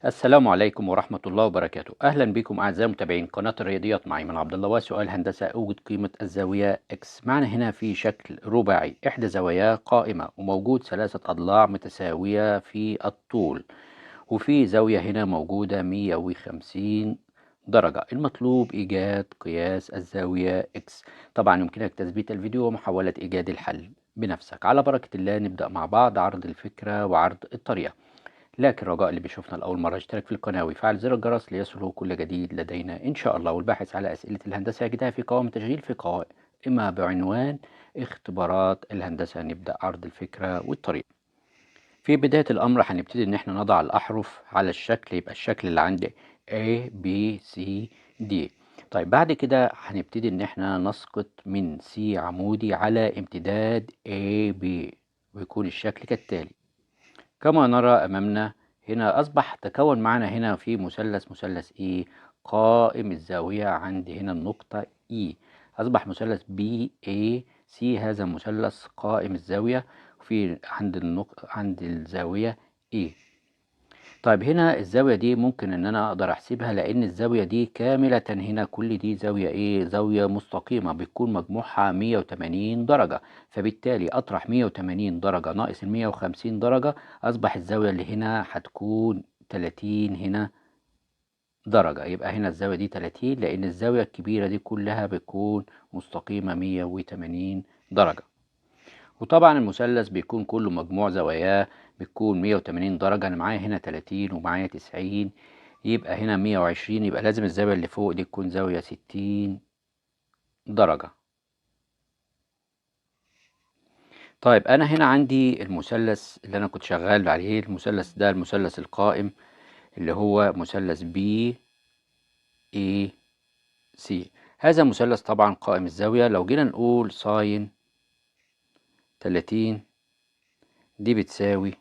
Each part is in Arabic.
السلام عليكم ورحمة الله وبركاته. أهلا بكم أعزائي متابعين قناة الرياضيات مع أيمن عبد الله. وسؤال هندسة: أوجد قيمة الزاوية إكس. معنا هنا في شكل رباعي، إحدى زواياه قائمة، وموجود ثلاثة أضلاع متساوية في الطول، وفي زاوية هنا موجودة 150 درجة. المطلوب إيجاد قياس الزاوية إكس. طبعا يمكنك تثبيت الفيديو ومحاولة إيجاد الحل بنفسك. على بركة الله نبدأ مع بعض عرض الفكرة وعرض الطريقة. لكن رجاء اللي بيشوفنا لأول مرة يشترك في القناة ويفعل زر الجرس ليصله كل جديد لدينا إن شاء الله. والباحث على أسئلة الهندسة يجدها في قوائم التشغيل في قائمة بعنوان اختبارات الهندسة. نبدأ عرض الفكرة والطريقة. في بداية الأمر هنبتدي إن احنا نضع الأحرف على الشكل، يبقى الشكل اللي عندي A B C D. طيب بعد كده هنبتدي إن احنا نسقط من C عمودي على امتداد A B، ويكون الشكل كالتالي. كما نرى أمامنا هنا أصبح تكون معنا هنا في مثلث E قائم الزاوية عند هنا النقطة E. أصبح مثلث BAC، هذا مثلث قائم الزاوية في عند الزاوية E. طيب هنا الزاوية دي ممكن ان انا اقدر احسبها، لان الزاوية دي كاملة هنا كل دي زاوية ايه؟ زاوية مستقيمة بتكون مجموعها 180 درجة. فبالتالي اطرح 180 درجة ناقص ال 150 درجة، اصبح الزاوية اللي هنا هتكون 30 هنا درجة. يبقى هنا الزاوية دي 30، لان الزاوية الكبيرة دي كلها بتكون مستقيمة 180 درجة. وطبعا المثلث بيكون كله مجموع زواياه بتكون 180 درجة. أنا معايا هنا 30 ومعايا 90، يبقى هنا 120. يبقى لازم الزاوية اللي فوق دي تكون زاوية 60 درجة. طيب أنا هنا عندي المثلث اللي أنا كنت شغال عليه، المثلث ده المثلث القائم اللي هو مثلث بي اي سي. هذا مثلث طبعا قائم الزاوية. لو جينا نقول ساين 30 دي بتساوي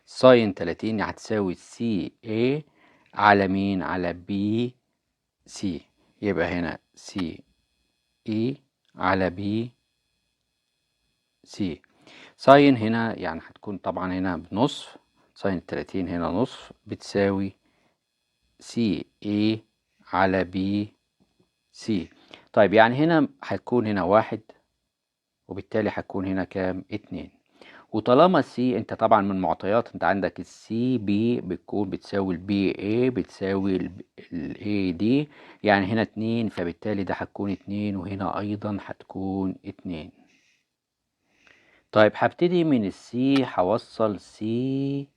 ساين 30 هتساوي سي اي على مين؟ على بي سي. يبقى هنا سي اي على بي سي. ساين هنا يعني هتكون طبعا هنا بنصف، ساين 30 هنا نصف بتساوي سي اي على بي سي. طيب يعني هنا هتكون هنا واحد، وبالتالي هتكون هنا كام؟ 2. وطالما السي انت طبعا من معطيات انت عندك السي بي بتكون بتساوي البي اي بتساوي الاي دي، يعني هنا 2، فبالتالي ده هتكون 2 وهنا ايضا هتكون 2. طيب هبتدي من السي هوصل سي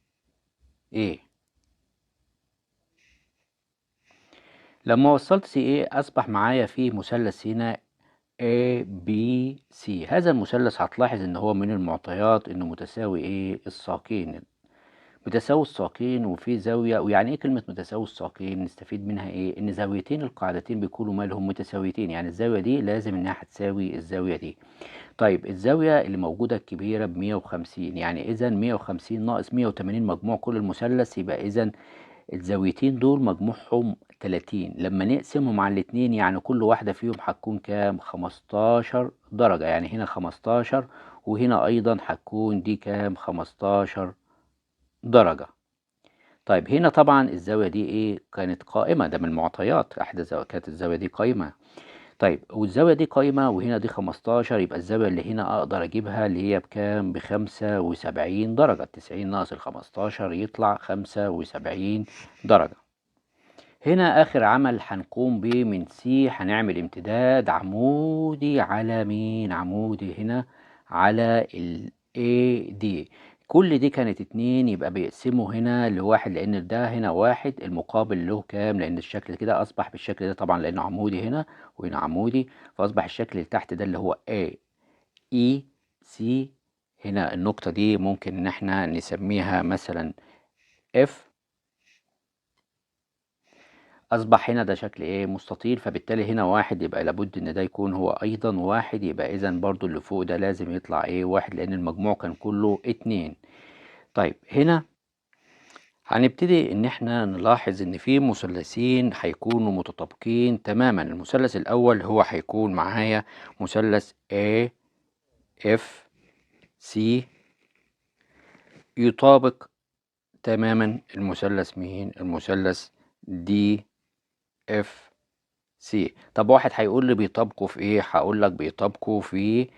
اي. لما وصلت سي اي اصبح معايا فيه مثلث هنا A B C. هذا المثلث هتلاحظ ان هو من المعطيات انه متساوي ايه؟ الساقين. متساوي الساقين وفي زاوية. ويعني ايه كلمة متساوي الساقين؟ نستفيد منها ايه؟ ان زاويتين القاعدتين بيكونوا مالهم؟ متساويتين. يعني الزاوية دي لازم انها هتساوي الزاوية دي. طيب الزاوية اللي موجودة الكبيرة ب150، يعني اذا 150 ناقص 180 مجموع كل المثلث، يبقى اذا الزاويتين دول مجموعهم 30. لما نقسمهم على الاتنين يعني كل واحدة فيهم هتكون كام؟ 15 درجة. يعني هنا 15 وهنا ايضا هتكون دي كام؟ 15 درجة. طيب هنا طبعا الزاوية دي ايه؟ كانت قائمة. ده من المعطيات احدى كانت الزاوية دي قائمة. طيب والزاوية دي قائمة وهنا دي 15، يبقى الزاوية اللي هنا اقدر اجيبها اللي هي بكام؟ ب75 درجة. 90 ناقص ال15 يطلع 75 درجة. هنا اخر عمل هنقوم بيه من سي، هنعمل امتداد عمودي على مين؟ عمودي هنا على ال AD. كل دي كانت 2، يبقى بيقسموا هنا لواحد، لان ده هنا واحد المقابل له كام؟ لان الشكل كده اصبح بالشكل ده طبعا لانه عمودي هنا وهنا عمودي، فاصبح الشكل اللي تحت ده اللي هو AEC. هنا النقطة دي ممكن ان احنا نسميها مثلا F. اصبح هنا ده شكل ايه؟ مستطيل. فبالتالي هنا واحد، يبقى لابد ان ده يكون هو ايضا واحد. يبقى اذا برضو اللي فوق ده لازم يطلع ايه؟ واحد، لان المجموع كان كله 2. طيب هنا هنبتدي ان احنا نلاحظ ان في مثلثين هيكونوا متطابقين تماما. المثلث الاول هو هيكون معايا مثلث AFC يطابق تماما المثلث مين؟ المثلث دي اف سي. طب واحد هيقول لي بيطابقوا في ايه؟ هقول لك بيطابقوا في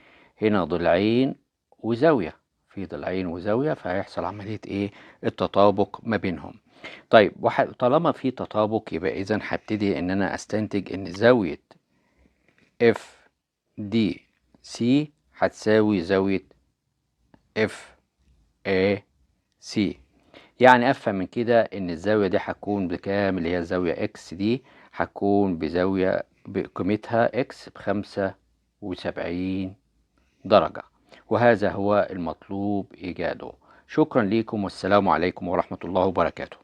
هنا ضلعين وزاوية، في ضلعين وزاوية، فهيحصل عملية ايه؟ التطابق ما بينهم. طيب طالما في تطابق يبقى اذا هبتدي ان انا استنتج ان زاوية اف دي سي هتساوي زاوية اف اي سي. يعني افهم من كده ان الزاوية دي هتكون بكام؟ اللي هي الزاوية اكس دي هتكون بزاوية بقيمتها اكس ب75 درجة، وهذا هو المطلوب ايجاده. شكرا لكم والسلام عليكم ورحمة الله وبركاته.